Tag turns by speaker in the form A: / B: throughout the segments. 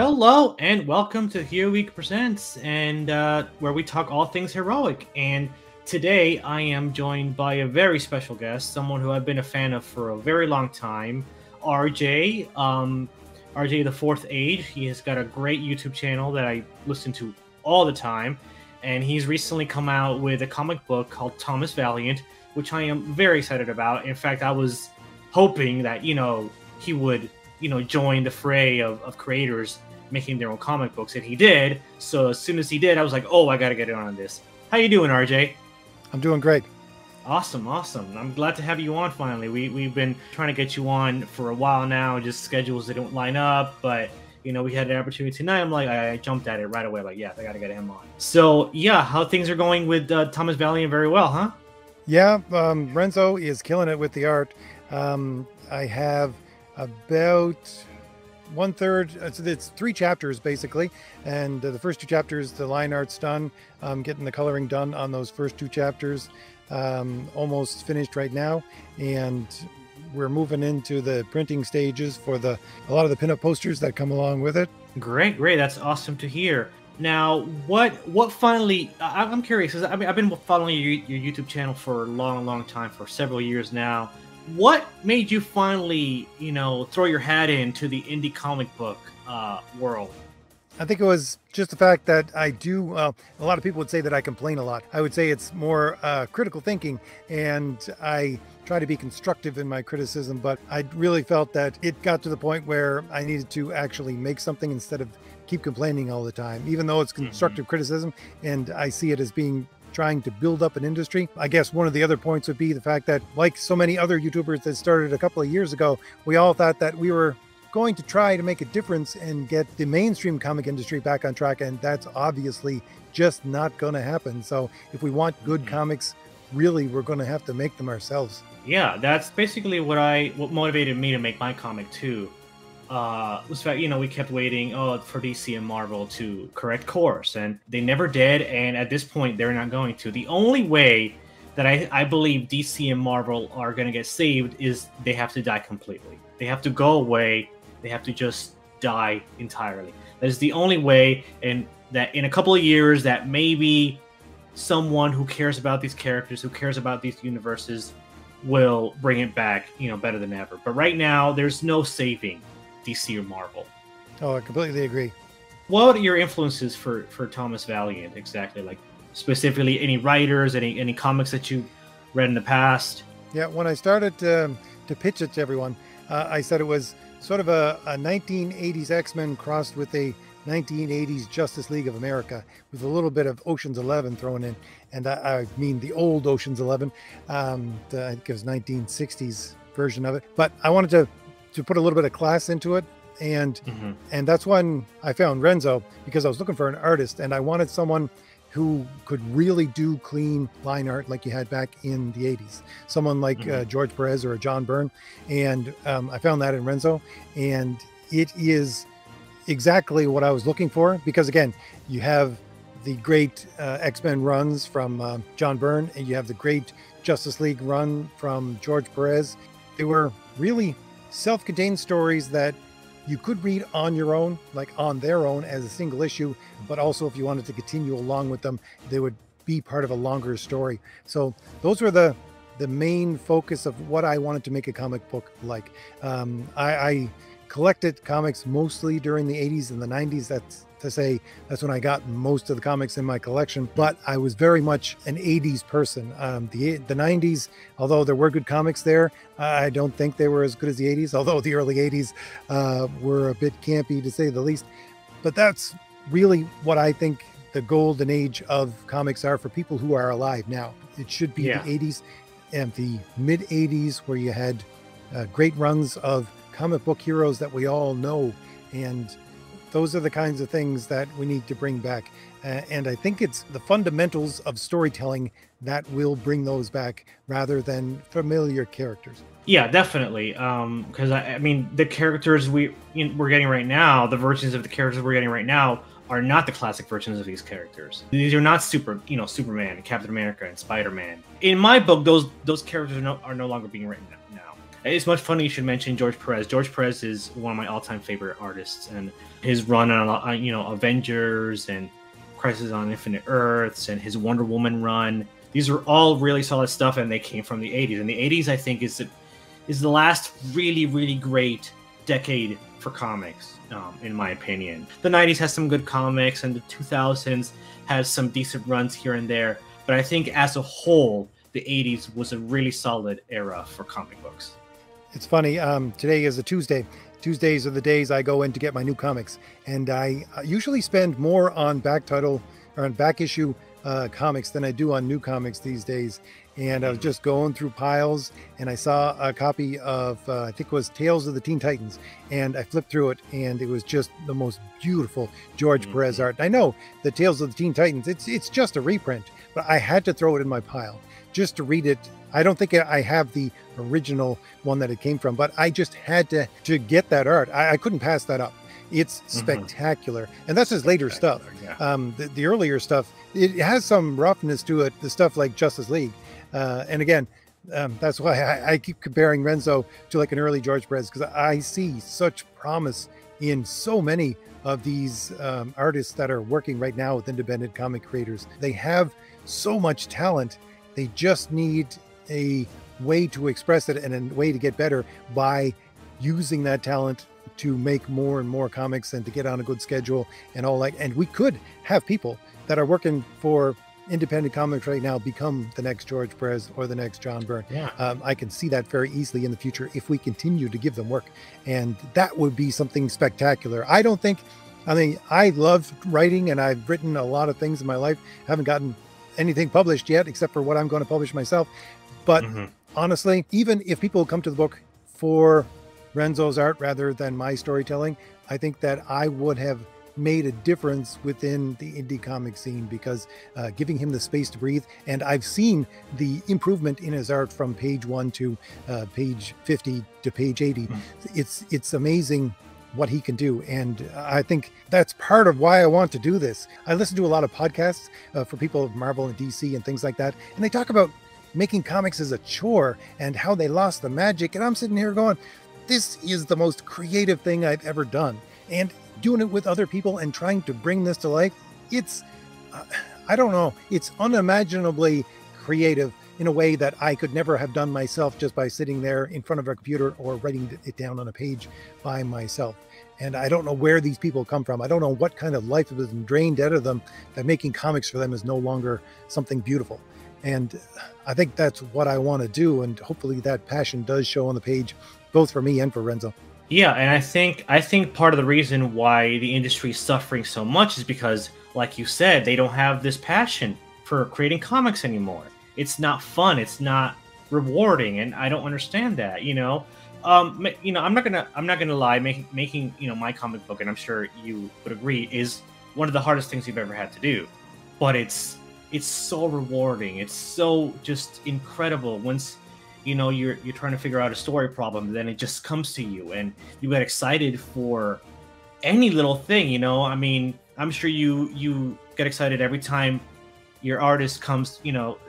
A: Hello and welcome to HEROGEEK Presents, and where we talk all things heroic. And today I am joined by a very special guest, someone who I've been a fan of for a very long time, RJ. RJ the Fourth Age. He has got a great YouTube channel that I listen to all the time, and he's recently come out with a comic book called Thomas Valiant, which I am very excited about. In fact, I was hoping that he would join the fray of creators making their own comic books, and he did. So as soon as he did, I was like, oh, I gotta get in on this. How you doing, RJ?
B: I'm doing great.
A: Awesome. I'm glad to have you on finally. We've been trying to get you on for a while now, just schedules that don't line up, but we had an opportunity tonight. I'm like, I jumped at it right away, like, yeah, I gotta get him on. So yeah, how things are going with Thomas Valiant? Very well, huh?
B: Yeah, Renzo is killing it with the art. I have about 1/3, so it's 3 chapters basically, and the first 2 chapters, the line art's done. I'm getting the coloring done on those first 2 chapters, almost finished right now, and we're moving into the printing stages for a lot of the pinup posters that come along with it.
A: Great, that's awesome to hear. Now, what finally? I'm curious, because I've been following your YouTube channel for a long time, for several years now. What made you finally, throw your hat into the indie comic book world?
B: I think it was just the fact that I do, a lot of people would say that I complain a lot. I would say it's more critical thinking, and I try to be constructive in my criticism, but I really felt that it got to the point where I needed to actually make something instead of keep complaining all the time, even though it's constructive criticism, and I see it as being trying to build up an industry. I guess one of the other points would be the fact that, like so many other YouTubers that started a couple of years ago, we all thought that we were going to try to make a difference and get the mainstream comic industry back on track, and that's obviously just not going to happen. So if we want good comics, really, we're going to have to make them ourselves.
A: Yeah, that's basically what motivated me to make my comic too. Was that we kept waiting for DC and Marvel to correct course, and they never did, and at this point they're not going to. The only way that I believe DC and Marvel are going to get saved is they have to die completely. They have to go away. They have to just die entirely. That is the only way, and that in a couple of years that maybe someone who cares about these characters, who cares about these universes, will bring it back better than ever. But right now there's no saving DC or Marvel.
B: Oh, I completely agree.
A: What are your influences for Thomas Valiant exactly? Like specifically any writers, any comics that you read in the past?
B: Yeah, when I started to pitch it to everyone, I said it was sort of a 1980s X-Men crossed with a 1980s Justice League of America, with a little bit of Ocean's 11 thrown in. And I mean the old Ocean's 11, I think it was 1960s version of it. But I wanted to put a little bit of class into it, and that's when I found Renzo, because I was looking for an artist, and I wanted someone who could really do clean line art like you had back in the 80s. Someone like George Perez or John Byrne, and I found that in Renzo, and it is exactly what I was looking for, because again, you have the great X-Men runs from John Byrne, and you have the great Justice League run from George Perez. They were really self-contained stories that you could read on your own, like on their own as a single issue, but also if you wanted to continue along with them, they would be part of a longer story. So those were the main focus of what I wanted to make a comic book like. I collected comics mostly during the 80s and the 90s. That's when I got most of the comics in my collection, but I was very much an 80s person. The 90s, although there were good comics there, I don't think they were as good as the 80s, although the early 80s were a bit campy to say the least. But that's really what I think the golden age of comics are for people who are alive now. It should be the 80s and the mid 80s, where you had great runs of comic book heroes that we all know, and those are the kinds of things that we need to bring back. And I think it's the fundamentals of storytelling that will bring those back, rather than familiar characters.
A: Yeah, definitely. Because I mean, the characters we're getting right now, the versions of the characters we're getting right now, are not the classic versions of these characters. These are not Superman, Captain America, and Spider-Man. In my book, those characters are no longer being written now. It's much funny you should mention George Perez. George Perez is one of my all-time favorite artists, and his run on Avengers and Crisis on Infinite Earths and his Wonder Woman run. These are all really solid stuff, and they came from the 80s. And the 80s, I think, is the last really, really great decade for comics, in my opinion. The 90s has some good comics, and the 2000s has some decent runs here and there. But I think as a whole, the 80s was a really solid era for comic books.
B: It's funny. Today is a Tuesday. Tuesdays are the days I go in to get my new comics, and I usually spend more on back title or on back issue comics than I do on new comics these days. And I was just going through piles, and I saw a copy of I think it was Tales of the Teen Titans, and I flipped through it, and it was just the most beautiful George Perez art. I know the Tales of the Teen Titans, it's just a reprint, but I had to throw it in my pile just to read it. I don't think I have the original one that it came from, but I just had to get that art. I couldn't pass that up. It's spectacular. And that's his later stuff. Yeah. The earlier stuff, it has some roughness to it, the stuff like Justice League. And again, that's why I keep comparing Renzo to like an early George Perez, because I see such promise in so many of these artists that are working right now with independent comic creators. They have so much talent. They just need a way to express it and a way to get better by using that talent to make more and more comics and to get on a good schedule and all that. And we could have people that are working for independent comics right now become the next George Perez or the next John Byrne. Yeah. I can see that very easily in the future if we continue to give them work, and that would be something spectacular. I mean, I love writing, and I've written a lot of things in my life. I haven't gotten anything published yet except for what I'm going to publish myself. But honestly, even if people come to the book for Renzo's art rather than my storytelling, I think that I would have made a difference within the indie comic scene, because giving him the space to breathe, and I've seen the improvement in his art from page 1 to page 50 to page 80. It's amazing what he can do, and I think that's part of why I want to do this. I listen to a lot of podcasts for people of Marvel and DC and things like that, and they talk about making comics as a chore and how they lost the magic, and I'm sitting here going, this is the most creative thing I've ever done. And doing it with other people and trying to bring this to life, it's I don't know, it's unimaginably creative in a way that I could never have done myself just by sitting there in front of a computer or writing it down on a page by myself. And I don't know where these people come from. I don't know what kind of life has been drained out of them that making comics for them is no longer something beautiful. And I think that's what I want to do, and hopefully that passion does show on the page, both for me and for Renzo.
A: Yeah, and I think part of the reason why the industry is suffering so much is because, like you said, they don't have this passion for creating comics anymore. It's not fun. It's not rewarding, and I don't understand that. I'm not gonna lie. Making my comic book, and I'm sure you would agree, is one of the hardest things you've ever had to do. But it's so rewarding. It's so just incredible once you're trying to figure out a story problem, then it just comes to you and you get excited for any little thing. I mean, I'm sure you get excited every time your artist comes,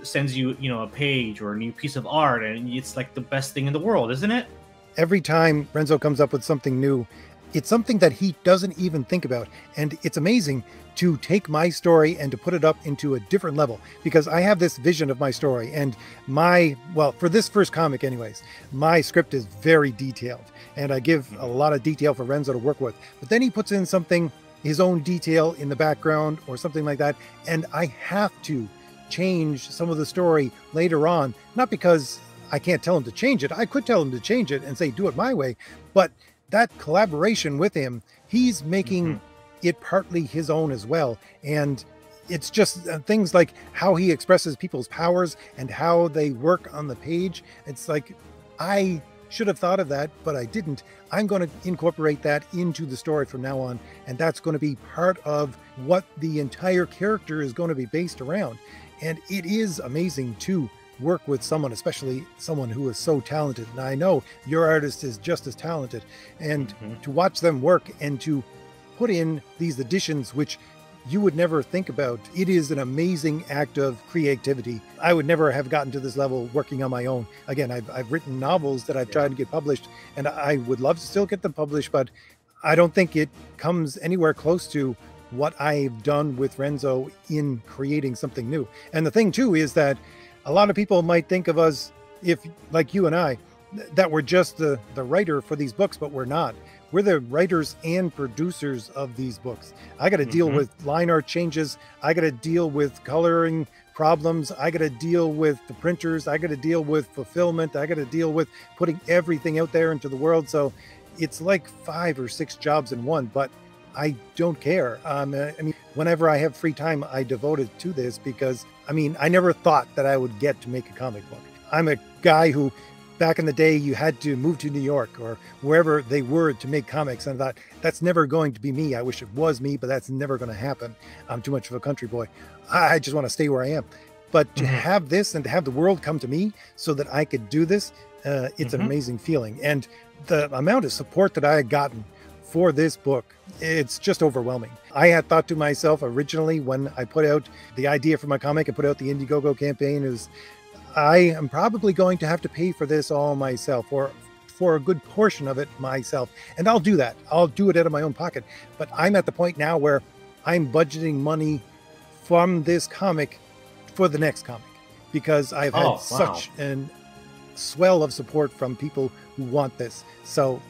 A: sends you, a page or a new piece of art, and it's like the best thing in the world, isn't it?
B: Every time Renzo comes up with something new, it's something that he doesn't even think about. And it's amazing to take my story and to put it up into a different level, because I have this vision of my story, and for this first comic anyways, my script is very detailed and I give a lot of detail for Renzo to work with, but then he puts in something, his own detail in the background or something like that, and I have to change some of the story later on, not because I can't tell him to change it. I could tell him to change it and say, do it my way, but that collaboration with him, he's making it partly his own as well. And it's just things like how he expresses people's powers and how they work on the page. It's like, I should have thought of that, but I didn't. I'm going to incorporate that into the story from now on. And that's going to be part of what the entire character is going to be based around. And it is amazing to work with someone, especially someone who is so talented. And I know your artist is just as talented, and to watch them work and to put in these additions, which you would never think about. It is an amazing act of creativity. I would never have gotten to this level working on my own. Again, I've written novels that I've tried to get published, and I would love to still get them published, but I don't think it comes anywhere close to what I've done with Renzo in creating something new. And the thing too is that a lot of people might think of us, if like you and I, that we're just the writer for these books, but we're not. We're the writers and producers of these books. I got to deal with line art changes. I got to deal with coloring problems. I got to deal with the printers. I got to deal with fulfillment. I got to deal with putting everything out there into the world. So it's like 5 or 6 jobs in one, but I don't care. I mean, whenever I have free time, I devote it to this because, I mean, I never thought that I would get to make a comic book. I'm a guy who, back in the day, you had to move to New York or wherever they were to make comics. And I thought, that's never going to be me. I wish it was me, but that's never going to happen. I'm too much of a country boy. I just want to stay where I am. But to have this and to have the world come to me so that I could do this, it's an amazing feeling. And the amount of support that I had gotten for this book, it's just overwhelming. I had thought to myself originally when I put out the idea for my comic and put out the Indiegogo campaign is, I am probably going to have to pay for this all myself, or for a good portion of it myself. And I'll do that. I'll do it out of my own pocket. But I'm at the point now where I'm budgeting money from this comic for the next comic, because I've had such an swell of support from people who want this. So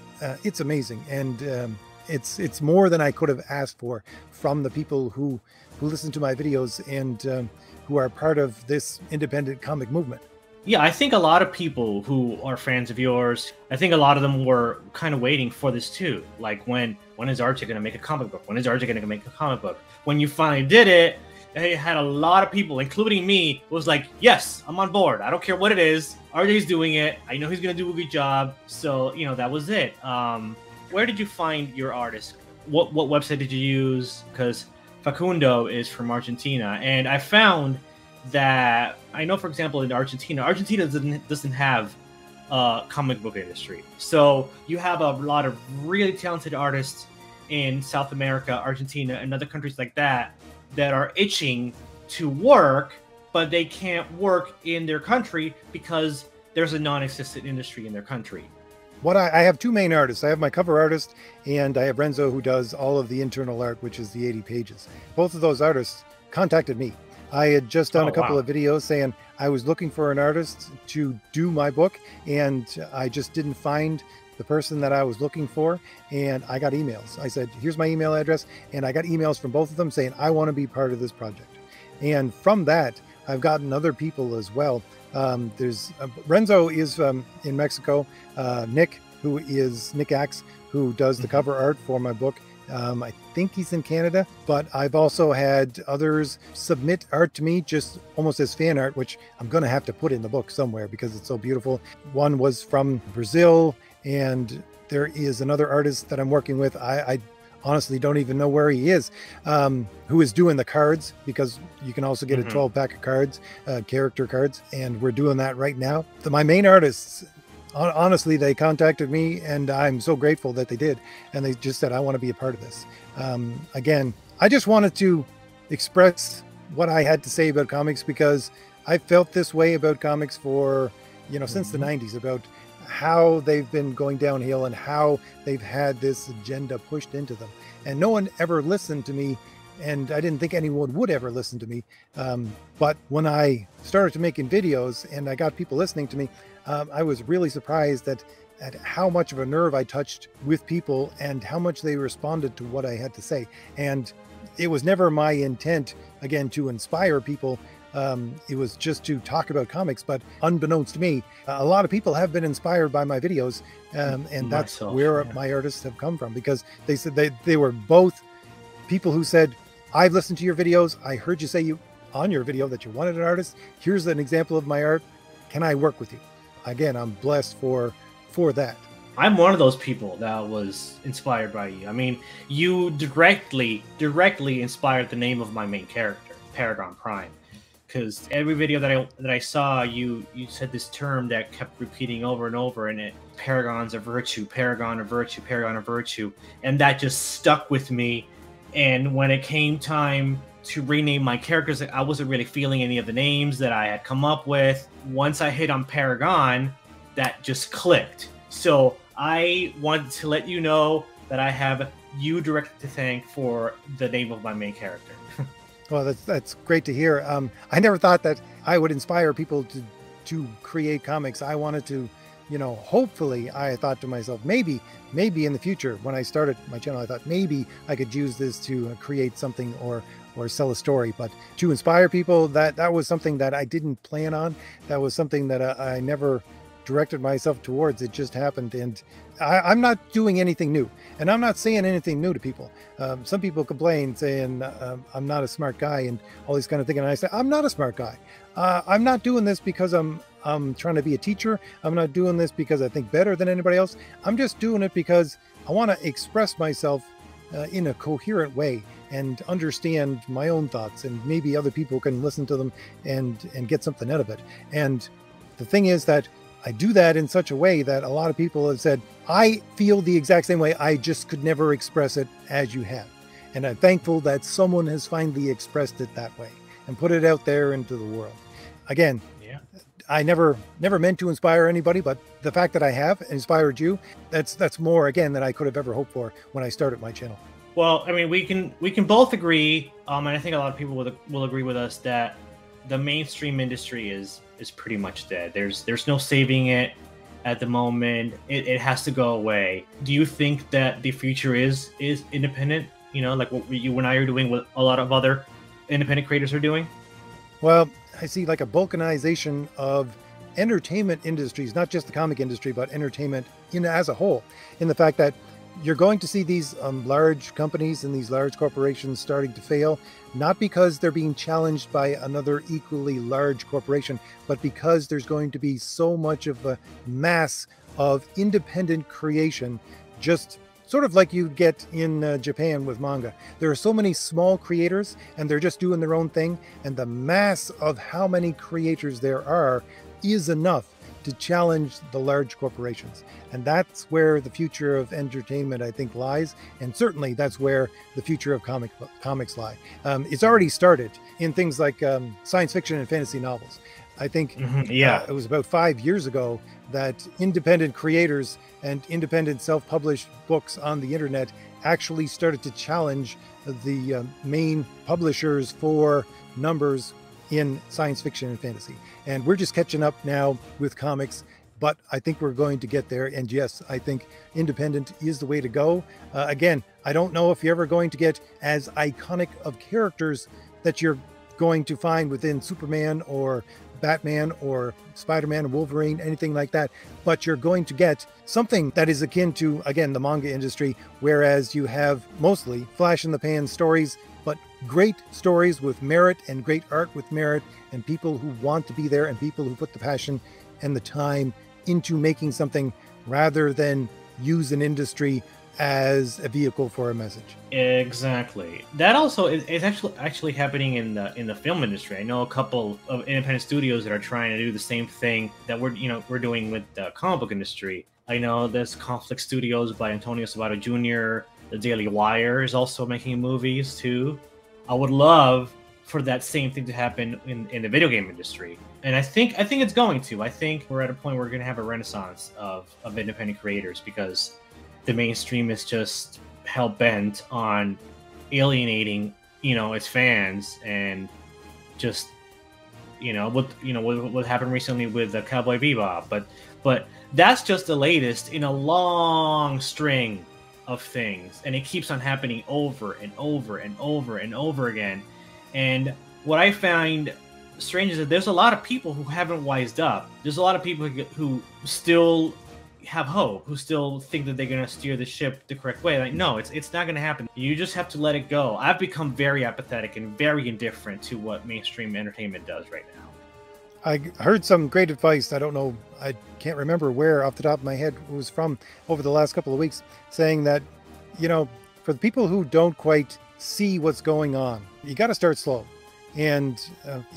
B: it's amazing. And it's more than I could have asked for from the people who listen to my videos and who are part of this independent comic movement.
A: Yeah, I think a lot of people who are fans of yours, I think a lot of them were kind of waiting for this too. Like, when is RJ going to make a comic book? When is RJ going to make a comic book? When you finally did it, it had a lot of people, including me, was like, yes, I'm on board. I don't care what it is. RJ's doing it. I know he's going to do a good job. So, you know, that was it. Where did you find your artist? What website did you use? Because Facundo is from Argentina, and I found that, I know, for example, in Argentina doesn't have a comic book industry. So you have a lot of really talented artists in South America, Argentina, and other countries like that are itching to work, but they can't work in their country because there's a non-existent industry in their country.
B: I have 2 main artists. I have my cover artist, and I have Renzo, who does all of the internal art, which is the 80 pages. Both of those artists contacted me. I had just done a couple of videos saying I was looking for an artist to do my book, and I just didn't find the person that I was looking for, and I got emails. I said, here's my email address, and I got emails from both of them saying, I want to be part of this project. And from that, I've gotten other people as well. There's Renzo is in Mexico. Nick, who is Nick Axe, who does the cover art for my book. I think he's in Canada, but I've also had others submit art to me just almost as fan art, which I'm going to have to put in the book somewhere because it's so beautiful. One was from Brazil, and there is another artist that I'm working with. I honestly don't even know where he is, who is doing the cards, because you can also get a 12-pack of cards, character cards, and we're doing that right now. My main artists, honestly, they contacted me, and I'm so grateful that they did. And they just said, I want to be a part of this. Again, I just wanted to express what I had to say about comics, because I felt this way about comics for, since the 90s, about how they've been going downhill and how they've had this agenda pushed into them. And no one ever listened to me, and I didn't think anyone would ever listen to me. But when I started to making videos and I got people listening to me, I was really surprised at how much of a nerve I touched with people and how much they responded to what I had to say. And it was never my intent, again, to inspire people. It was just to talk about comics, but unbeknownst to me, a lot of people have been inspired by my videos, and that's where my artists have come from, because they said they were both people who said, I've listened to your videos, I heard you say on your video that you wanted an artist, here's an example of my art, can I work with you? Again, I'm blessed for that.
A: I'm one of those people that was inspired by you. I mean, you directly inspired the name of my main character, Paragon Prime. Because every video that I saw, you said this term that kept repeating over and over, and it, Paragon's a virtue, Paragon a virtue, Paragon a virtue, and that just stuck with me. And when it came time to rename my characters, I wasn't really feeling any of the names that I had come up with. Once I hit on Paragon, that just clicked. So I wanted to let you know that I have you directly to thank for the name of my main character.
B: Well, that's great to hear. I never thought that I would inspire people to create comics. I wanted to, hopefully, I thought to myself, maybe in the future, when I started my channel, I thought maybe I could use this to create something or sell a story. But to inspire people, that was something that I didn't plan on. That was something that I never directed myself towards. It just happened, and I'm not doing anything new, and I'm not saying anything new to people. Some people complain saying I'm not a smart guy and all these kind of things, and I say I'm not a smart guy. I'm not doing this because I'm trying to be a teacher. I'm not doing this because I think better than anybody else. I'm just doing it because I want to express myself in a coherent way and understand my own thoughts, and maybe other people can listen to them and get something out of it. And the thing is that I do that in such a way that a lot of people have said, I feel the exact same way. I just could never express it as you have. And I'm thankful that someone has finally expressed it that way and put it out there into the world. Again, yeah. I never meant to inspire anybody, but the fact that I have inspired you, that's more, again, than I could have ever hoped for when I started my channel.
A: Well, I mean, we can both agree, and I think a lot of people will agree with us that the mainstream industry is pretty much dead. There's no saving it at the moment. It has to go away. Do you think that the future is independent? Like what you and I are doing, what a lot of other independent creators are doing?
B: Well, I see like a balkanization of entertainment industries, not just the comic industry, but entertainment as a whole, in the fact that you're going to see these large companies and these large corporations starting to fail, not because they're being challenged by another equally large corporation, but because there's going to be so much of a mass of independent creation, just sort of like you get in Japan with manga. There are so many small creators and they're just doing their own thing. And the mass of how many creators there are is enough to challenge the large corporations. And that's where the future of entertainment, I think, lies. And certainly that's where the future of comics lie. It's already started in things like science fiction and fantasy novels. I think it was about 5 years ago that independent creators and independent self-published books on the internet actually started to challenge the main publishers for numbers in science fiction and fantasy. And we're just catching up now with comics, but I think we're going to get there. And yes, I think independent is the way to go. Again, I don't know if you're ever going to get as iconic of characters that you're going to find within Superman or Batman or Spider-Man, Wolverine, anything like that, but you're going to get something that is akin to, again, the manga industry, whereas you have mostly flash in the pan stories, but great stories with merit and great art with merit, and people who want to be there and people who put the passion and the time into making something rather than use an industry as a vehicle for a message.
A: Exactly. That also is actually happening in the film industry. I know a couple of independent studios that are trying to do the same thing that we're doing with the comic book industry. I know there's Conflict Studios by Antonio Sabato Jr. The Daily Wire is also making movies too. I would love for that same thing to happen in the video game industry, and I think it's going to. I think we're at a point where we're going to have a renaissance of independent creators, because the mainstream is just hell-bent on alienating, its fans, and just, what happened recently with the Cowboy Bebop. But that's just the latest in a long string of things, and it keeps on happening over and over and over and over again. And what I find strange is that there's a lot of people who haven't wised up. There's a lot of people who still have hope, who still think that they're going to steer the ship the correct way. Like, no, it's not going to happen. You just have to let it go. I've become very apathetic and very indifferent to what mainstream entertainment does right now.
B: I heard some great advice. I don't know, I can't remember where off the top of my head it was from over the last couple of weeks, saying that, for the people who don't quite see what's going on, you got to start slow. And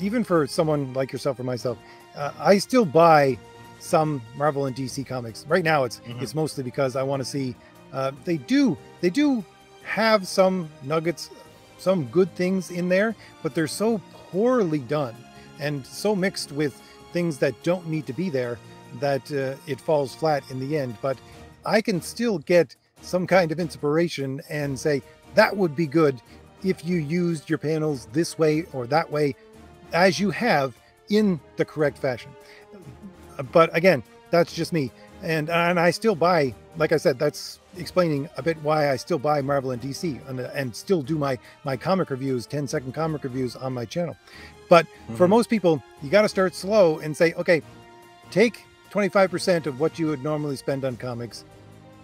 B: even for someone like yourself or myself, I still buy some Marvel and DC comics. Right now it's mostly because I want to see they do have some nuggets, some good things in there, but they're so poorly done and so mixed with things that don't need to be there that it falls flat in the end. But I can still get some kind of inspiration and say that would be good if you used your panels this way or that way, as you have, in the correct fashion. But again, that's just me. And I still buy, like I said, that's explaining a bit why I still buy Marvel and DC and still do my comic reviews, 10-second comic reviews on my channel. But for most people, you got to start slow and say, okay, take 25% of what you would normally spend on comics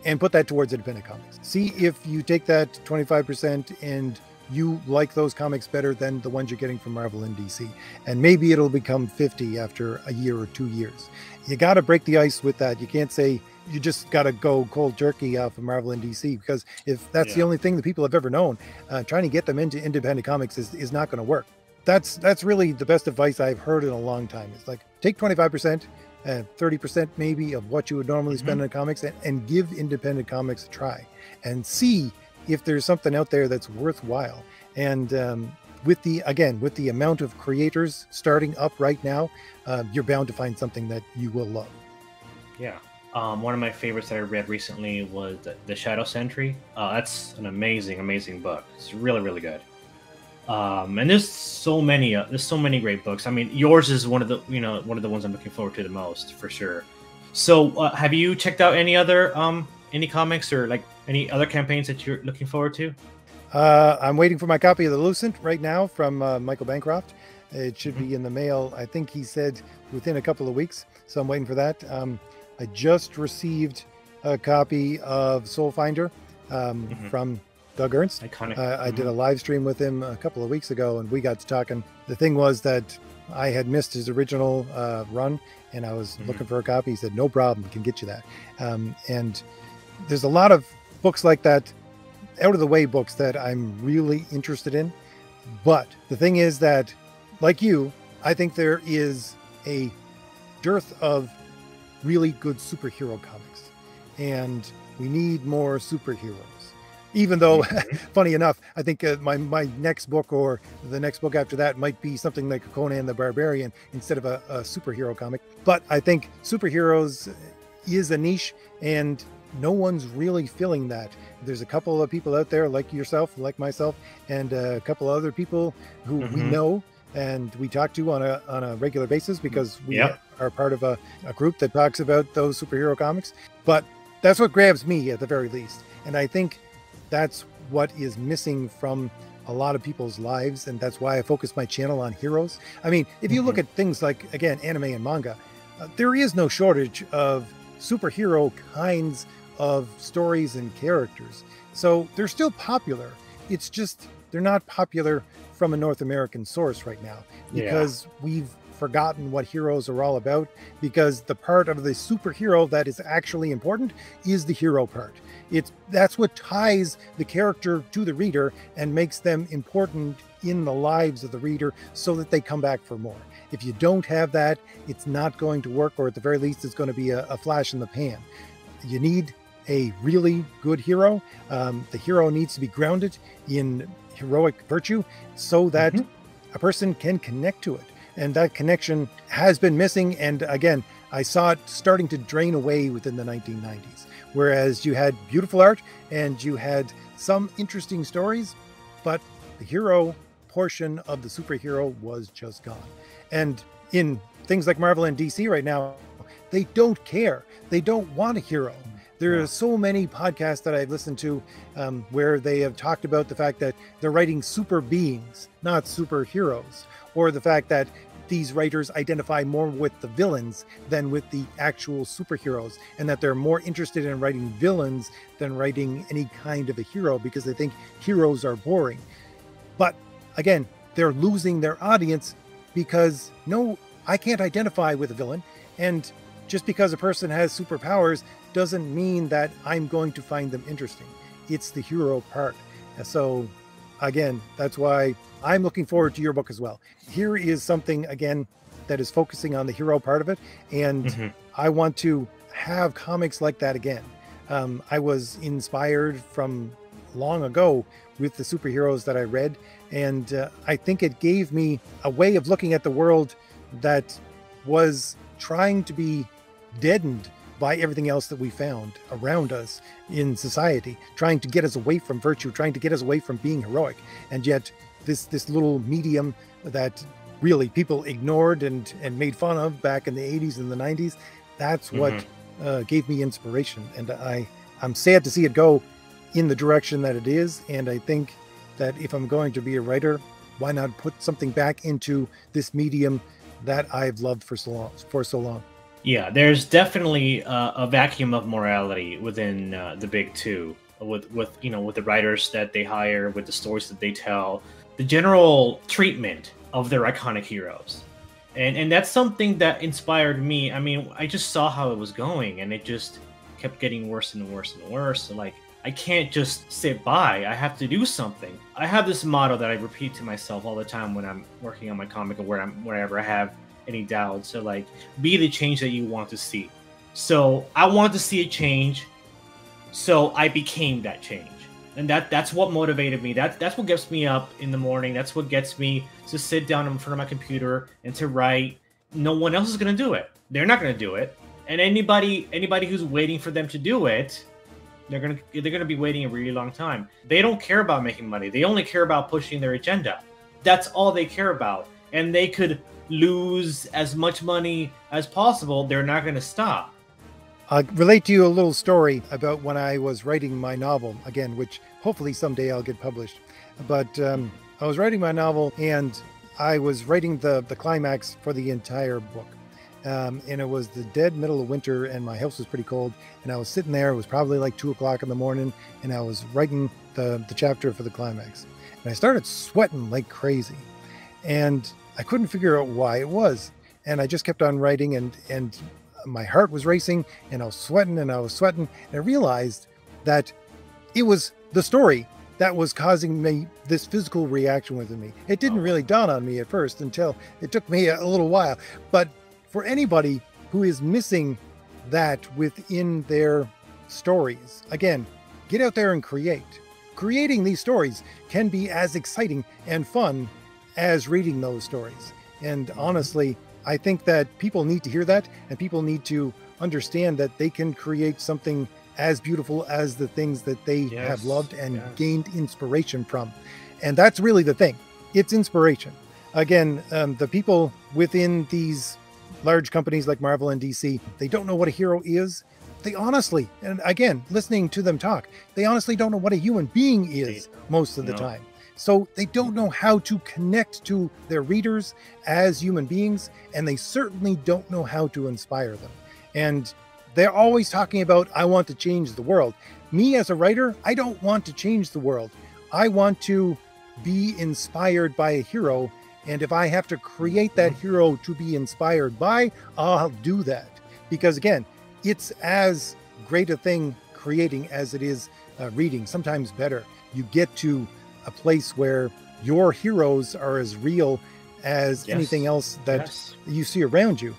B: and put that towards independent comics. See if you take that 25% and you like those comics better than the ones you're getting from Marvel and DC. And maybe it'll become 50 after a year or 2 years. You got to break the ice with that. You can't say you just got to go cold turkey off of Marvel and DC, because if that's the only thing that people have ever known, trying to get them into independent comics is not going to work. That's really the best advice I've heard in a long time. It's like, take 25%, 30% maybe of what you would normally spend on comics, and give independent comics a try and see if there's something out there that's worthwhile. And with the amount of creators starting up right now, you're bound to find something that you will love.
A: Yeah. One of my favorites that I read recently was the Shadow Sentry. That's an amazing book. It's really, really good. And there's so many great books. I mean, yours is one of the ones I'm looking forward to the most, for sure. So have you checked out any other any comics or like any other campaigns that you're looking forward to?
B: I'm waiting for my copy of The Lucent right now from Michael Bancroft. It should be in the mail, I think he said, within a couple of weeks. So I'm waiting for that. I just received a copy of Soul Finder from Doug Ernst.
A: Iconic.
B: I did a live stream with him a couple of weeks ago, and we got to talking. The thing was that I had missed his original run, and I was looking for a copy. He said, no problem, can get you that. And there's a lot of books like that, out of the way books, that I'm really interested in. But the thing is that, like you, I think there is a dearth of really good superhero comics, and we need more superheroes. Even though, funny enough, I think my next book or the next book after that might be something like Conan the Barbarian instead of a superhero comic. But I think superheroes is a niche, and no one's really filling that. There's a couple of people out there like yourself, like myself, and a couple of other people who we know and we talk to on a regular basis, because we are part of a group that talks about those superhero comics. But that's what grabs me at the very least. And I think that's what is missing from a lot of people's lives. And that's why I focus my channel on heroes. I mean, if you look at things like, again, anime and manga, there is no shortage of superhero kinds of stories and characters. So they're still popular. It's just they're not popular from a North American source right now, because we've forgotten what heroes are all about, because the part of the superhero that is actually important is the hero part. That's what ties the character to the reader and makes them important in the lives of the reader, so that they come back for more. If you don't have that, it's not going to work, or at the very least, it's going to be a flash in the pan. You need a really good hero. The hero needs to be grounded in heroic virtue, so that a person can connect to it. And that connection has been missing. And again, I saw it starting to drain away within the 1990s, whereas you had beautiful art and you had some interesting stories, but the hero portion of the superhero was just gone. And in things like Marvel and DC right now, they don't care. They don't want a hero. There are so many podcasts that I've listened to where they have talked about the fact that they're writing super beings, not superheroes, or the fact that these writers identify more with the villains than with the actual superheroes, and that they're more interested in writing villains than writing any kind of a hero, because they think heroes are boring. But again, they're losing their audience, because no, I can't identify with a villain. And just because a person has superpowers doesn't mean that I'm going to find them interesting. It's the hero part. So again, that's why I'm looking forward to your book as well. Here is something, again, that is focusing on the hero part of it. And I want to have comics like that again. I was inspired from long ago with the superheroes that I read. And I think it gave me a way of looking at the world that was trying to be deadened by everything else that we found around us in society, trying to get us away from virtue, trying to get us away from being heroic. And yet this little medium that really people ignored and made fun of back in the 80s and the 90s, that's what gave me inspiration. And I'm sad to see it go in the direction that it is. And I think that if I'm going to be a writer, why not put something back into this medium that I've loved for so long.
A: Yeah, there's definitely a vacuum of morality within the big two, with the writers that they hire, with the stories that they tell, the general treatment of their iconic heroes, and that's something that inspired me. I mean, I just saw how it was going, and it just kept getting worse and worse and worse. So, like, I can't just sit by. I have to do something. I have this motto that I repeat to myself all the time when I'm working on my comic or wherever I have any doubts. So, like, be the change that you want to see. So I want to see a change, so I became that change, and that's what motivated me. That's what gets me up in the morning. That's what gets me to sit down in front of my computer and to write. No one else is going to do it. They're not going to do it, and anybody who's waiting for them to do it, they're gonna be waiting a really long time. They don't care about making money. They only care about pushing their agenda. That's all they care about, and they could lose as much money as possible. They're not going to stop.
B: I'll relate to you a little story about when I was writing my novel, again, which hopefully someday I'll get published. But I was writing my novel, and I was writing the climax for the entire book. And it was the dead middle of winter, and my house was pretty cold, and I was sitting there. It was probably like 2 o'clock in the morning, and I was writing the chapter for the climax. And I started sweating like crazy, and I couldn't figure out why it was. And I just kept on writing, and my heart was racing, and I was sweating, and and I realized that it was the story that was causing me this physical reaction within me. It didn't really dawn on me at first until it took me a little while. But for anybody who is missing that within their stories, again, get out there and create. Creating these stories can be as exciting and fun as reading those stories. And honestly, I think that people need to hear that, and people need to understand that they can create something as beautiful as the things that they have loved and gained inspiration from. And that's really the thing. It's inspiration. Again, the people within these large companies like Marvel and DC, they don't know what a hero is. They honestly, and again, listening to them talk, they honestly don't know what a human being is most of the time. So they don't know how to connect to their readers as human beings, and they certainly don't know how to inspire them. And they're always talking about, I want to change the world. Me as a writer, I don't want to change the world. I want to be inspired by a hero. And if I have to create that hero to be inspired by, I'll do that. Because again, it's as great a thing creating as it is reading, sometimes better. You get to a place where your heroes are as real as anything else that you see around you.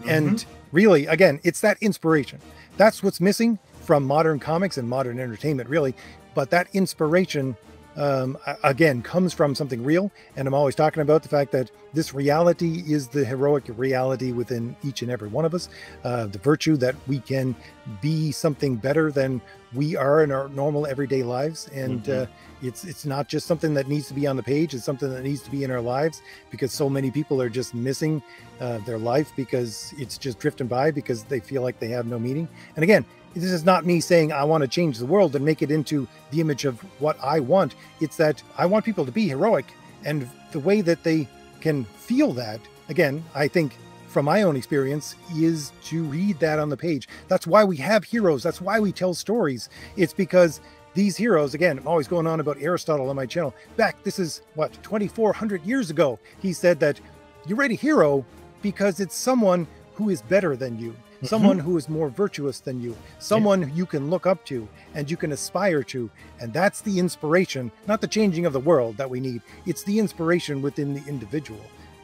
B: And really, again, it's that inspiration. That's what's missing from modern comics and modern entertainment, really. But that inspiration, again, comes from something real. And I'm always talking about the fact that this reality is the heroic reality within each and every one of us. The virtue that we can be something better than we are in our normal everyday lives. And it's not just something that needs to be on the page. It's something that needs to be in our lives, because so many people are just missing their life because it's just drifting by because they feel like they have no meaning. And again, this is not me saying I want to change the world and make it into the image of what I want. It's that I want people to be heroic, and the way that they can feel that, again, I think from my own experience, is to read that on the page. That's why we have heroes. That's why we tell stories. It's because these heroes, again, I'm always going on about Aristotle on my channel. This is what, 2,400 years ago. He said that you write a hero because it's someone who is better than you. Someone who is more virtuous than you, someone you can look up to and you can aspire to. And that's the inspiration, not the changing of the world that we need. It's the inspiration within the individual.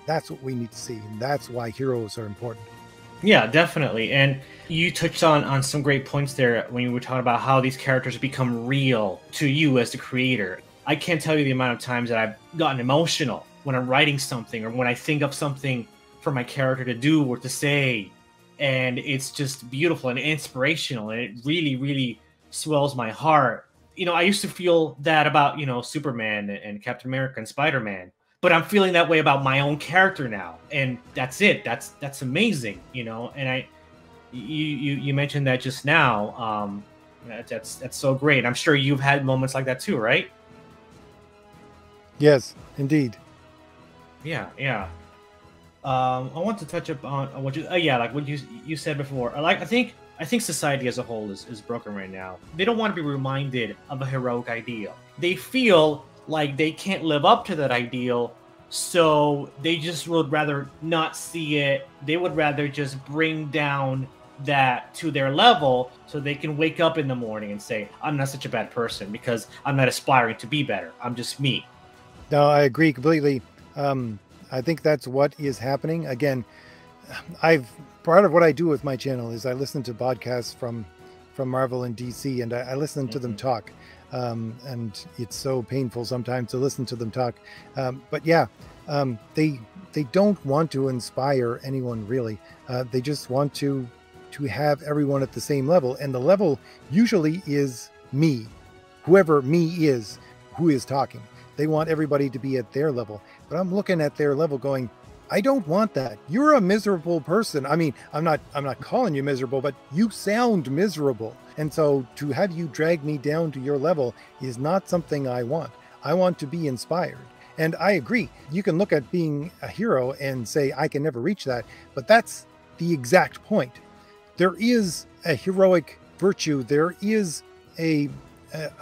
B: That's what we need to see. And that's why heroes are important.
A: Yeah, definitely. And you touched on some great points there when you were talking about how these characters become real to you as the creator. I can't tell you the amount of times that I've gotten emotional when I'm writing something or when I think of something for my character to do or to say. And it's just beautiful and inspirational. And it really, really swells my heart. You know, I used to feel that about, you know, Superman and Captain America and Spider-Man, but I'm feeling that way about my own character now, and that's it. That's amazing, you know. And you mentioned that just now. That's so great. I'm sure you've had moments like that too, right?
B: Yes, indeed.
A: Yeah, yeah. I want to touch up on what you, yeah, like what you said before. I think society as a whole is broken right now. They don't want to be reminded of a heroic ideal. They feel like they can't live up to that ideal, so they just would rather not see it. They would rather just bring down that to their level so they can wake up in the morning and say, I'm not such a bad person because I'm not aspiring to be better. I'm just me.
B: No, I agree completely. I think that's what is happening. Again, part of what I do with my channel is I listen to podcasts from Marvel and DC, and I listen to them talk. And it's so painful sometimes to listen to them talk. But yeah, they don't want to inspire anyone really. They just want to have everyone at the same level, and the level usually is me, whoever me is, who is talking. They want everybody to be at their level, but I'm looking at their level going, I don't want that. You're a miserable person. I mean, I'm not calling you miserable, but you sound miserable. And so to have you drag me down to your level is not something I want. I want to be inspired. And I agree. You can look at being a hero and say, I can never reach that. But that's the exact point. There is a heroic virtue. There is a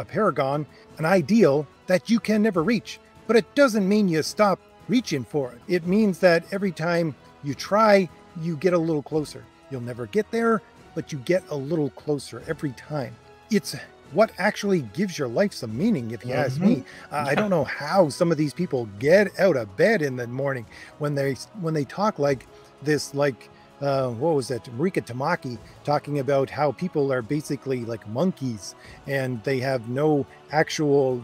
B: paragon, an ideal that you can never reach. But it doesn't mean you stop reaching for it. It means that every time you try, you get a little closer. You'll never get there, but you get a little closer every time. It's what actually gives your life some meaning, if you ask me. I don't know how some of these people get out of bed in the morning when they talk like this, like what was that, Marika Tamaki, talking about how people are basically like monkeys and they have no actual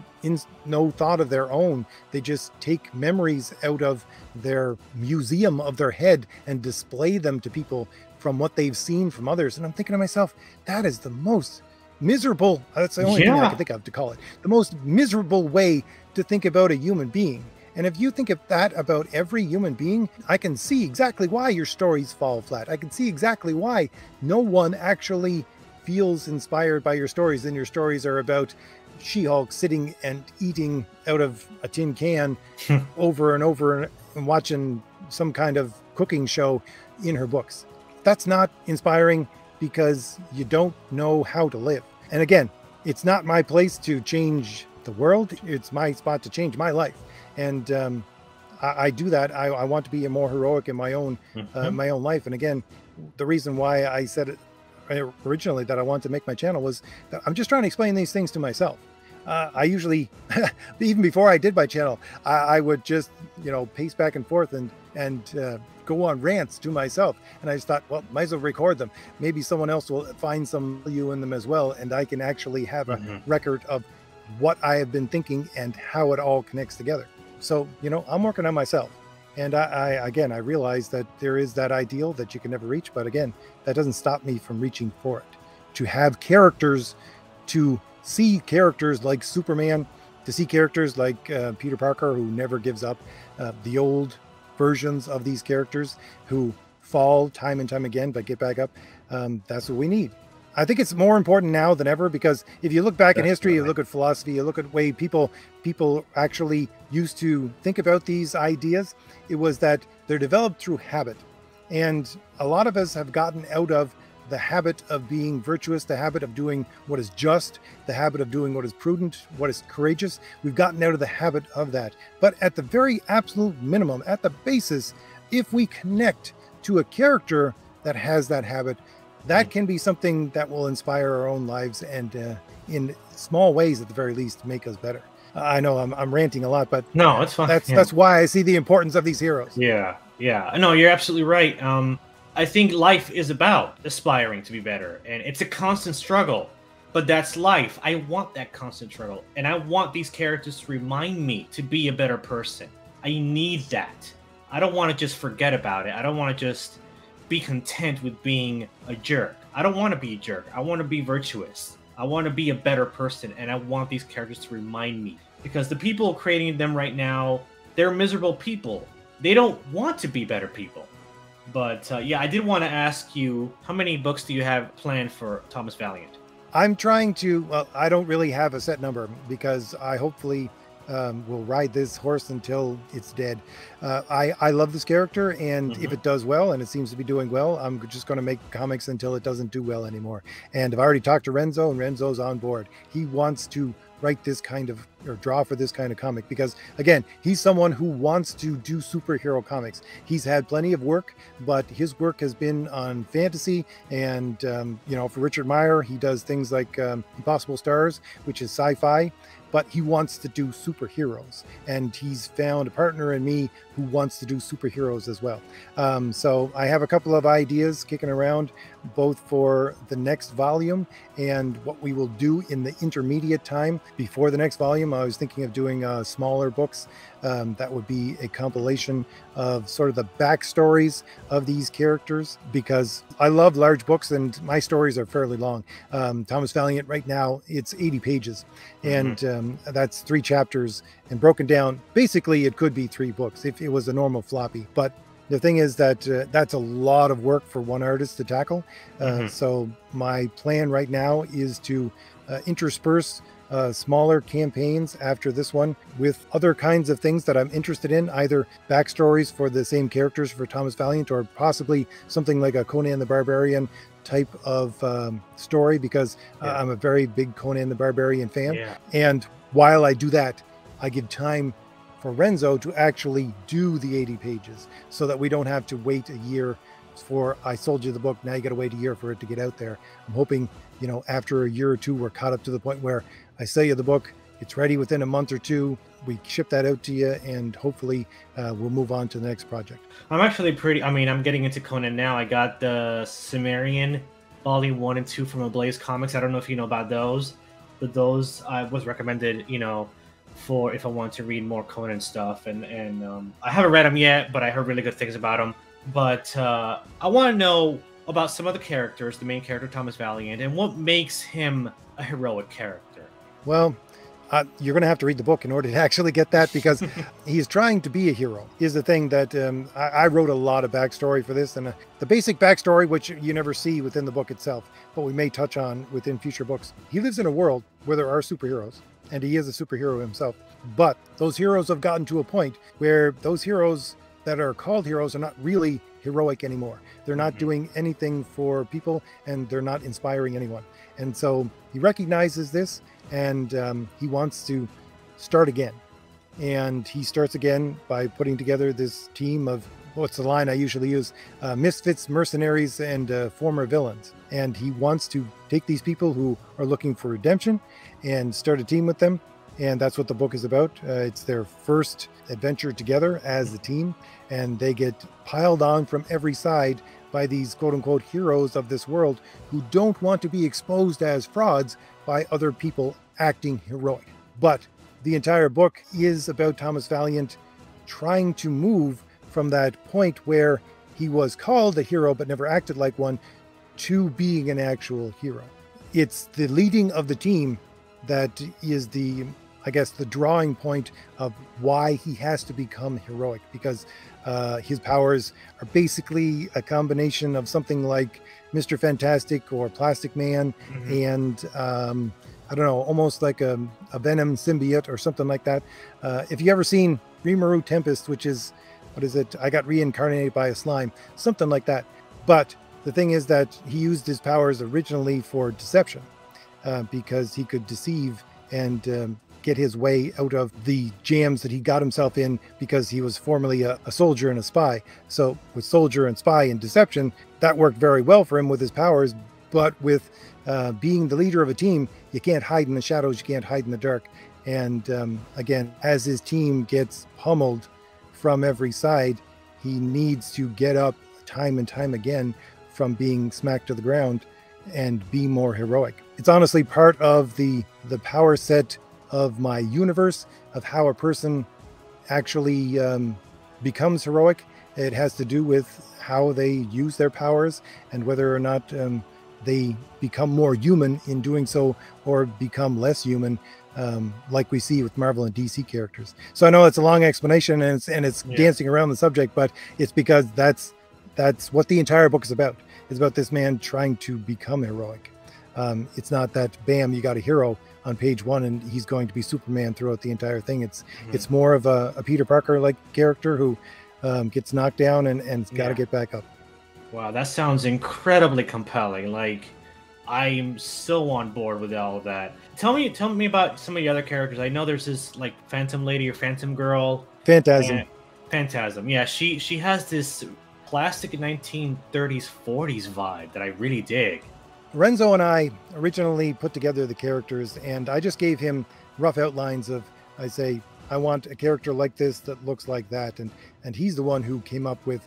B: no thought of their own. They just take memories out of their museum of their head and display them to people from what they've seen from others. And I'm thinking to myself, that is the most miserable, that's the only thing I can think of to call it, the most miserable way to think about a human being. And if you think of that about every human being, I can see exactly why your stories fall flat. I can see exactly why no one actually feels inspired by your stories. And your stories are about She-Hulk sitting and eating out of a tin can over and over and watching some kind of cooking show in her books. That's not inspiring because you don't know how to live. And again, it's not my place to change the world. It's my spot to change my life. And I do that. I want to be more heroic in my own life. And again, the reason why I said it originally that I wanted to make my channel was that I'm just trying to explain these things to myself. I usually, even before I did my channel, I would just, pace back and forth and go on rants to myself. And I just thought, well, might as well record them. Maybe someone else will find some value in them as well. And I can actually have a record of what I have been thinking and how it all connects together. So, I'm working on myself. And I realize that there is that ideal that you can never reach. But again, that doesn't stop me from reaching for it. To have characters, to see characters like Superman, to see characters like Peter Parker, who never gives up, the old versions of these characters who fall time and time again, but get back up. That's what we need. I think it's more important now than ever, because if you look back in history, you look at philosophy, you look at way people actually used to think about these ideas. It was that they're developed through habit. And a lot of us have gotten out of the habit of being virtuous, the habit of doing what is just, the habit of doing what is prudent, what is courageous. We've gotten out of the habit of that. But at the very absolute minimum, at the basis, if we connect to a character that has that habit, that can be something that will inspire our own lives and in small ways, at the very least, make us better. I know I'm ranting a lot, but
A: no, it's fine.
B: That's why I see the importance of these heroes.
A: Yeah. No, you're absolutely right. I think life is about aspiring to be better, and it's a constant struggle. But that's life. I want that constant struggle, and I want these characters to remind me to be a better person. I need that. I don't want to just forget about it. I don't want to just be content with being a jerk. I don't want to be a jerk. I want to be virtuous. I want to be a better person, and I want these characters to remind me. Because the people creating them right now, they're miserable people. They don't want to be better people. But yeah, I did want to ask you, how many books do you have planned for Thomas Valiant?
B: I'm trying to, well, I don't really have a set number because I hopefully will ride this horse until it's dead. I love this character, and if it does well, and it seems to be doing well, I'm just going to make comics until it doesn't do well anymore. And I've already talked to Renzo, and Renzo's on board. He wants to write this kind of, or draw for this kind of comic, because again, he's someone who wants to do superhero comics. He's had plenty of work, but his work has been on fantasy, and you know, for Richard Meyer, he does things like Impossible Stars, which is sci-fi, but he wants to do superheroes, and he's found a partner in me who wants to do superheroes as well. So I have a couple of ideas kicking around, both for the next volume and what we will do in the intermediate time before the next volume. I was thinking of doing smaller books that would be a compilation of sort of the backstories of these characters, because I love large books and my stories are fairly long. Thomas Valiant right now, it's 80 pages, and that's 3 chapters, and broken down, basically it could be 3 books if it was a normal floppy. But the thing is that that's a lot of work for one artist to tackle. So my plan right now is to intersperse smaller campaigns after this one with other kinds of things that I'm interested in, either backstories for the same characters for Thomas Valiant, or possibly something like a Conan the Barbarian type of story, because I'm a very big Conan the Barbarian fan. And while I do that, I give time for Renzo to actually do the 80 pages so that we don't have to wait a year for, I sold you the book, now you got to wait a year for it to get out there. I'm hoping, you know, after a year or two, we're caught up to the point where I sell you the book, it's ready within a month or two, we ship that out to you, and hopefully we'll move on to the next project.
A: I'm actually pretty, I mean, I'm getting into Conan now. I got the Cimmerian Volume 1 and 2 from Ablaze Comics. I don't know if you know about those, but those was recommended, you know, for if I want to read more Conan stuff. And I haven't read them yet, but I heard really good things about them. But I want to know about some of the characters, the main character, Thomas Valiant, and what makes him a heroic character.
B: Well, you're going to have to read the book in order to actually get that, because he's trying to be a hero is the thing that I wrote a lot of backstory for this, and the basic backstory, which you never see within the book itself, but we may touch on within future books. He lives in a world where there are superheroes, and he is a superhero himself. But those heroes have gotten to a point where those heroes that are called heroes are not really heroic anymore. They're not doing anything for people, and they're not inspiring anyone. And so he recognizes this, and he wants to start again. And he starts again by putting together this team of, what's the line I usually use? Misfits, mercenaries, and former villains. And he wants to take these people who are looking for redemption and start a team with them. And that's what the book is about. It's their first adventure together as a team, and they get piled on from every side by these quote-unquote heroes of this world who don't want to be exposed as frauds by other people acting heroic. But the entire book is about Thomas Valiant trying to move from that point where he was called a hero but never acted like one to being an actual hero. It's the leading of the team that is the, I guess, the drawing point of why he has to become heroic, because his powers are basically a combination of something like Mr. Fantastic or Plastic Man, and I don't know, almost like a Venom symbiote or something like that. If you ever seen Rimuru Tempest, which is, what is it? I got reincarnated by a slime, something like that. But the thing is that he used his powers originally for deception, because he could deceive and get his way out of the jams that he got himself in, because he was formerly a soldier and a spy. So with soldier and spy and deception, that worked very well for him with his powers. But with being the leader of a team, you can't hide in the shadows, you can't hide in the dark. And again, as his team gets pummeled from every side, he needs to get up, time and time again from being smacked to the ground and be more heroic. It's honestly part of the power set of my universe of how a person actually becomes heroic. It has to do with how they use their powers and whether or not they become more human in doing so or become less human, like we see with Marvel and DC characters. So I know it's a long explanation and it's dancing around the subject, but it's because that's what the entire book is about. It's about this man trying to become heroic. It's not that bam, you got a hero on page 1 and he's going to be Superman throughout the entire thing. It's more of a Peter Parker like character who gets knocked down and got to get back up.
A: Wow, that sounds incredibly compelling. Like, I'm so on board with all of that. Tell me about some of the other characters. I know there's this like Phantom Lady or Phantom Girl.
B: Phantasm.
A: Phantasm. Yeah, she has this plastic 1930s 40s vibe that I really dig.
B: Renzo and I originally put together the characters, and I just gave him rough outlines of, I say, I want a character like this that looks like that, and he's the one who came up with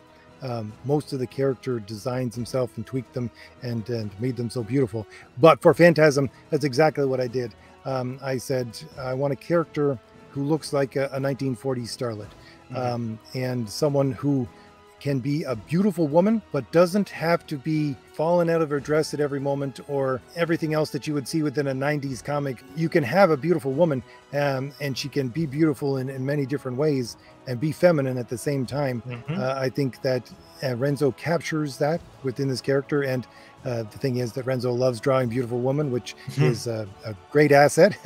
B: most of the character designs himself and tweaked them and made them so beautiful. But for Phantasm, that's exactly what I did. I said, I want a character who looks like a 1940s starlet, and someone who can be a beautiful woman, but doesn't have to be falling out of her dress at every moment or everything else that you would see within a 90s comic. You can have a beautiful woman, and she can be beautiful in many different ways and be feminine at the same time. I think that Renzo captures that within this character. And the thing is that Renzo loves drawing beautiful women, which is a great asset.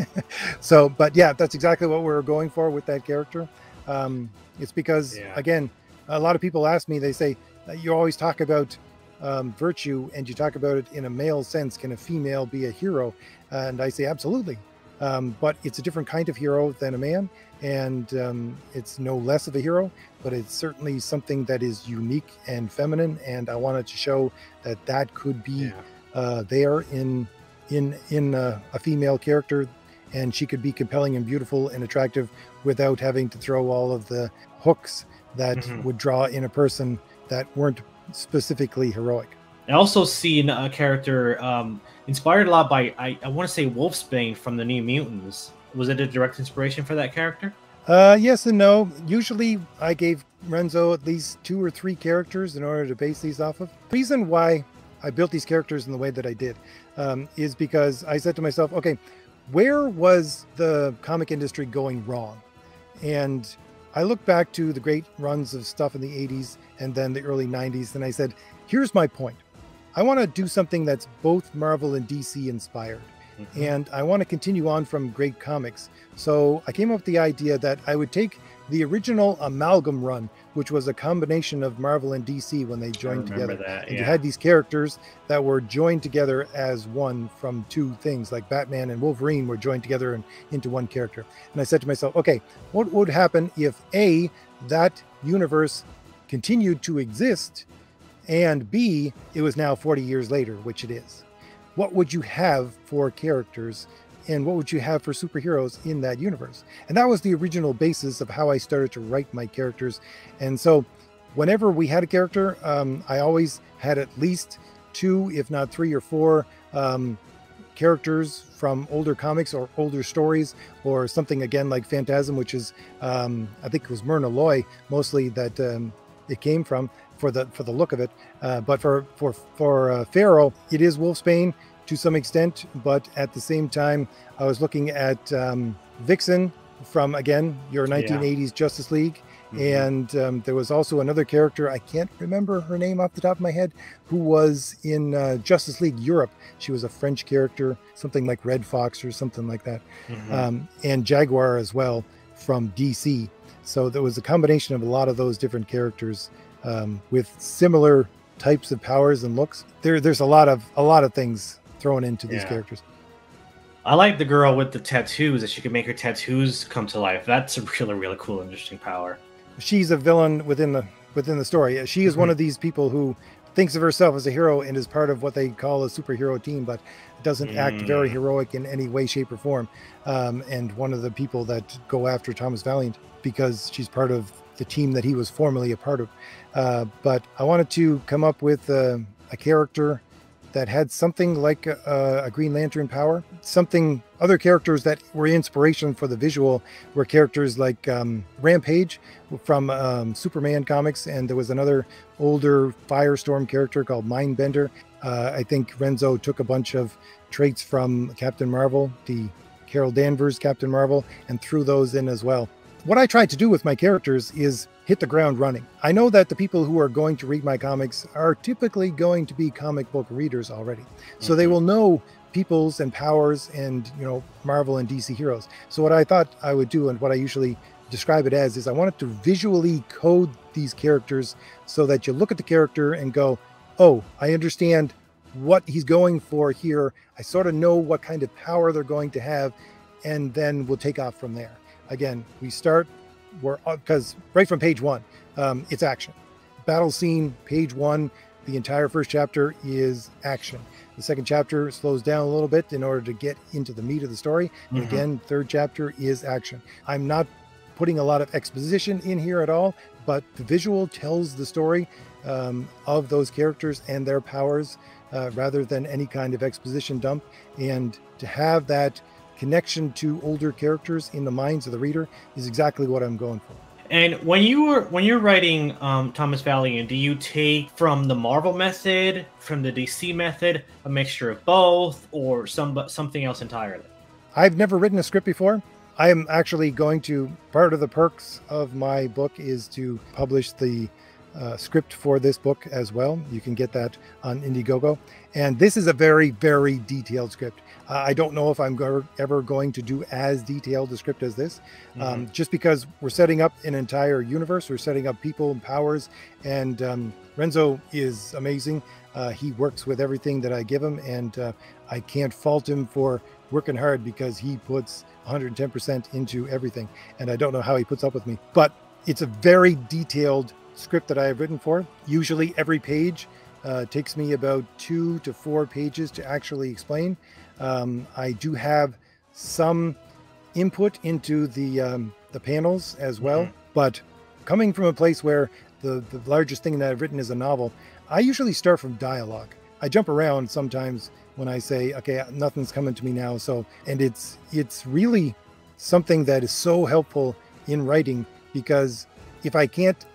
B: So, but yeah, that's exactly what we're going for with that character. It's because, again, a lot of people ask me, they say, you always talk about virtue and you talk about it in a male sense. Can a female be a hero? And I say, absolutely. But it's a different kind of hero than a man. And it's no less of a hero, but it's certainly something that is unique and feminine. And I wanted to show that that could be there in a female character, and she could be compelling and beautiful and attractive without having to throw all of the hooks that would draw in a person that weren't specifically heroic.
A: I also see a character inspired a lot by, I want to say, Wolfsbane from the New Mutants. Was it a direct inspiration for that character?
B: Yes and no. Usually I gave Renzo at least 2 or 3 characters in order to base these off of. The reason why I built these characters in the way that I did is because I said to myself, okay, where was the comic industry going wrong? And I look back to the great runs of stuff in the 80s and then the early 90s, and I said, here's my point. I want to do something that's both Marvel and DC inspired. And I want to continue on from great comics. So I came up with the idea that I would take the original Amalgam run, which was a combination of Marvel and DC when they joined together. And you had these characters that were joined together as one from 2 things, like Batman and Wolverine were joined together into one character. And I said to myself, okay, what would happen if A, that universe continued to exist, and B, it was now 40 years later, which it is? What would you have for characters and what would you have for superheroes in that universe? And that was the original basis of how I started to write my characters. And so whenever we had a character, I always had at least 2, if not 3 or 4 characters from older comics or older stories, or something again like Phantasm, which is I think it was Myrna Loy mostly that it came from for the look of it. But for Pharaoh, it is Wolfsbane to some extent, but at the same time, I was looking at Vixen from, again, your 1980s Justice League. And there was also another character, I can't remember her name off the top of my head, who was in Justice League Europe. She was a French character, something like Red Fox or something like that. And Jaguar as well from DC. So there was a combination of a lot of those different characters with similar types of powers and looks. There's a lot of things thrown into these characters.
A: I like the girl with the tattoos, that she can make her tattoos come to life. That's a really cool, interesting power.
B: She's a villain within the story. She is one of these people who thinks of herself as a hero and is part of what they call a superhero team, but doesn't act very heroic in any way, shape, or form. And one of the people that go after Thomas Valiant because she's part of the team that he was formerly a part of. But I wanted to come up with a character that had something like a Green Lantern power. Other characters that were inspiration for the visual were characters like Rampage from Superman comics, and there was another older Firestorm character called Mindbender. I think Renzo took a bunch of traits from Captain Marvel, the Carol Danvers Captain Marvel, and threw those in as well. What I tried to do with my characters is hit the ground running. I know that the people who are going to read my comics are typically going to be comic book readers already. So they will know peoples and powers and, Marvel and DC heroes. So what I thought I would do, and what I usually describe it as, is I wanted to visually code these characters so that you look at the character and go, oh, I understand what he's going for here. I sort of know what kind of power they're going to have, and then we'll take off from there. Again, we start because right from page 1, it's action. Battle scene, page 1, the entire first chapter is action. The second chapter slows down a little bit in order to get into the meat of the story. And again, third chapter is action. I'm not putting a lot of exposition in here at all, but the visual tells the story of those characters and their powers rather than any kind of exposition dump. And to have that connection to older characters in the minds of the reader is exactly what I'm going for.
A: And when you're writing Thomas Valiant, do you take from the Marvel method, from the DC method, a mixture of both, or something else entirely?
B: I've never written a script before. I am actually going to, part of the perks of my book is to publish the script for this book as well. You can get that on Indiegogo. And this is a very, very detailed script. I don't know if I'm ever going to do as detailed a script as this, just because we're setting up an entire universe. We're setting up people and powers, and Renzo is amazing. He works with everything that I give him, and I can't fault him for working hard because he puts 110% into everything, and I don't know how he puts up with me. But it's a very detailed script that I have written for. Usually every page takes me about 2 to 4 pages to actually explain. I do have some input into the panels as well, but coming from a place where the largest thing that I've written is a novel, I usually start from dialogue. I jump around sometimes when I say, okay, nothing's coming to me now. And it's really something that is so helpful in writing, because if I can't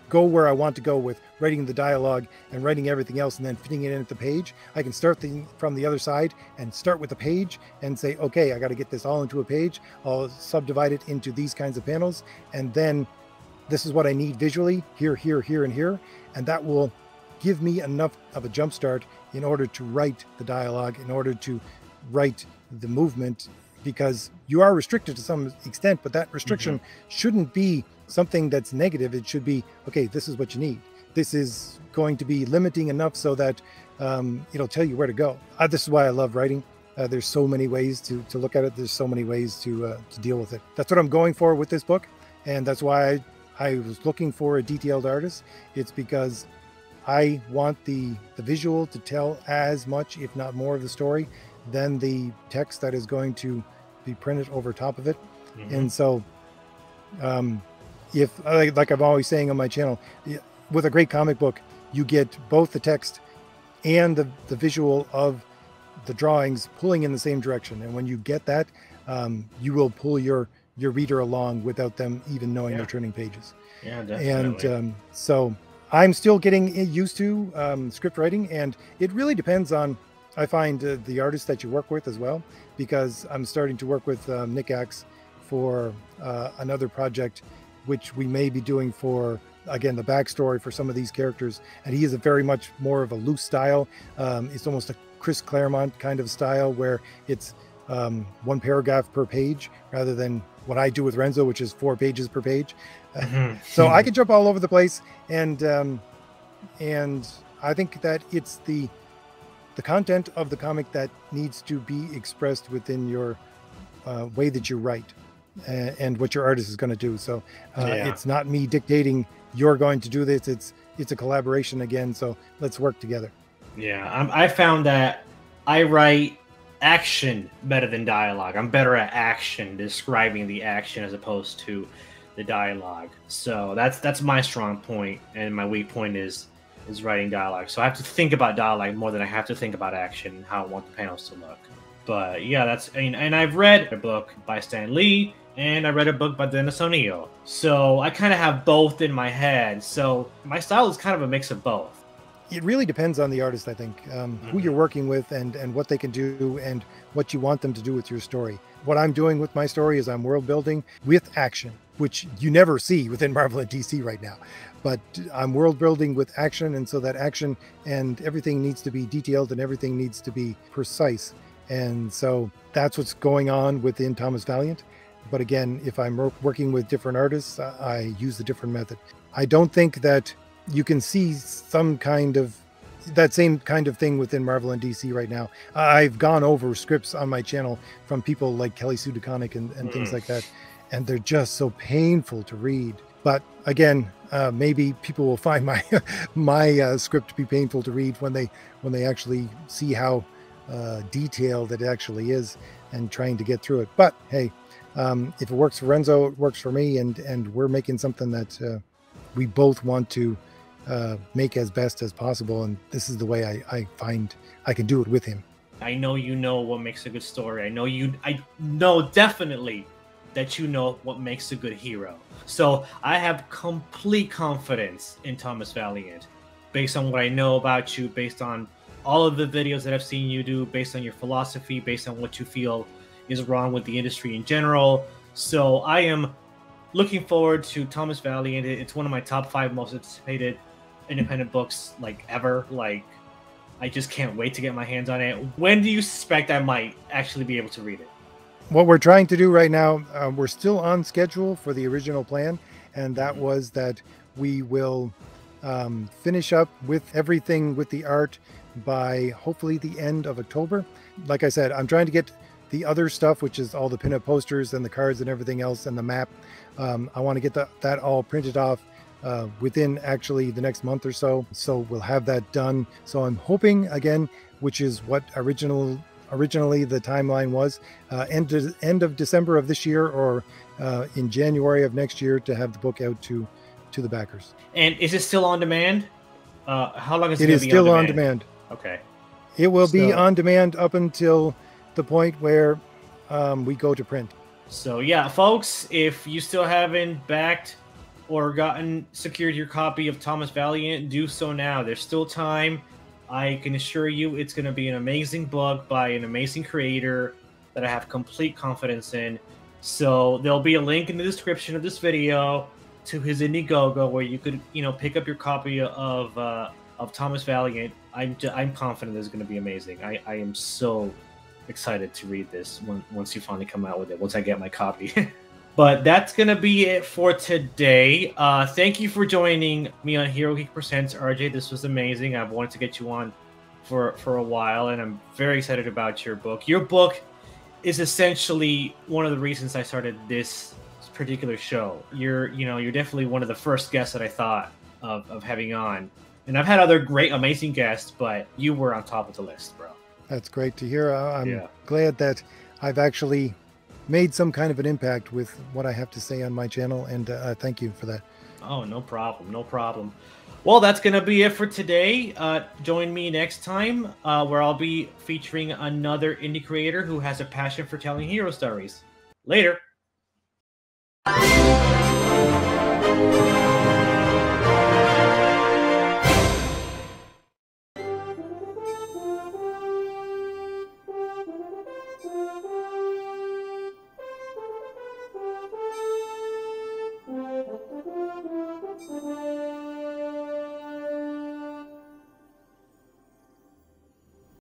B: go where I want to go with writing the dialogue and writing everything else and then fitting it in at the page, I can start from the other side and start with the page and say, okay, I got to get this all into a page. I'll subdivide it into these kinds of panels, and then this is what I need visually, here, here, here, and here. And that will give me enough of a jump start in order to write the dialogue, in order to write the movement, because you are restricted to some extent, but that restriction shouldn't be something that's negative. It should be, okay, this is what you need. This is going to be limiting enough so that it'll tell you where to go. This is why I love writing. There's so many ways to look at it. There's so many ways to deal with it. That's what I'm going for with this book. And that's why I was looking for a detailed artist. It's because I want the visual to tell as much, if not more, of the story than the text that is going to be printed over top of it. And so if, like I'm always saying on my channel, with a great comic book, you get both the text and the visual of the drawings pulling in the same direction. And when you get that, you will pull your reader along without them even knowing they're turning pages.
A: Yeah, definitely.
B: And so I'm still getting used to script writing, and it really depends on, I find, the artist that you work with as well, because I'm starting to work with Nick Axe for another project, which we may be doing for, again, the backstory for some of these characters. And he is a very much more of a loose style. It's almost a Chris Claremont kind of style, where it's 1 paragraph per page rather than what I do with Renzo, which is 4 pages per page. So I can jump all over the place, and I think that it's the content of the comic that needs to be expressed within your way that you write and what your artist is going to do. So it's not me dictating you're going to do this. It's a collaboration again. So let's work together.
A: Yeah, I found that I write action better than dialogue. I'm better at action, describing the action, as opposed to the dialogue. So that's my strong point, and my weak point is writing dialogue. So I have to think about dialogue more than I have to think about action and how I want the panels to look. But yeah, and I've read a book by Stan Lee, and I read a book by Dennis O'Neil. So I kind of have both in my head. So my style is kind of a mix of both.
B: It really depends on the artist, I think, who you're working with and what they can do and what you want them to do with your story. What I'm doing with my story is I'm world building with action, which you never see within Marvel and DC right now. But I'm world building with action, and so that action and everything needs to be detailed and everything needs to be precise. And so that's what's going on within Thomas Valiant. But again, if I'm working with different artists, I use a different method. I don't think that you can see some kind of that same kind of thing within Marvel and DC right now. I've gone over scripts on my channel from people like Kelly Sue DeConnick and things like that, and they're just so painful to read. But again, maybe people will find my my script to be painful to read when they actually see how detailed it actually is and trying to get through it. But hey, if it works for Renzo, it works for me, and we're making something that we both want to make as best as possible, and this is the way I find I can do it with him.
A: I know you know what makes a good story. I know definitely that you know what makes a good hero. So I have complete confidence in Thomas Valiant, based on what I know about you, based on all of the videos that I've seen you do, based on your philosophy, based on what you feel is wrong with the industry in general. So I am looking forward to Thomas Valiant. It's one of my top 5 most anticipated independent books like ever. Like, I just can't wait to get my hands on it. When do you suspect I might actually be able to read it?
B: What we're trying to do right now, we're still on schedule for the original plan, and that was that we will finish up with everything with the art by hopefully the end of October. Like I said, I'm trying to get the other stuff, which is all the pinup posters and the cards and everything else and the map. I want to get that all printed off within actually the next month or so. So we'll have that done. So I'm hoping, again, which is what originally the timeline was, end of December of this year or in January of next year, to have the book out to the backers.
A: And is it still on demand? How long is it?
B: It is still on demand.
A: Okay.
B: It will be on demand up until the point where we go to print.
A: So yeah, folks, if you still haven't backed or secured your copy of Thomas Valiant, do so now. There's still time. I can assure you it's going to be an amazing book by an amazing creator that I have complete confidence in. So there'll be a link in the description of this video to his Indiegogo where you could, pick up your copy of Thomas Valiant. I'm confident this is going to be amazing. I am so excited to read this once you finally come out with it, once I get my copy. But that's going to be it for today. Thank you for joining me on HEROGEEK Presents RJ. This was amazing. I've wanted to get you on for a while, and I'm very excited about your book. Your book is essentially one of the reasons I started this particular show. You're definitely one of the first guests that I thought of having on. And I've had other great, amazing guests, but you were on top of the list, bro.
B: That's great to hear. I'm glad that I've actually made some kind of an impact with what I have to say on my channel, and thank you for that.
A: Oh, no problem. No problem. Well, that's going to be it for today. Join me next time where I'll be featuring another indie creator who has a passion for telling hero stories. Later.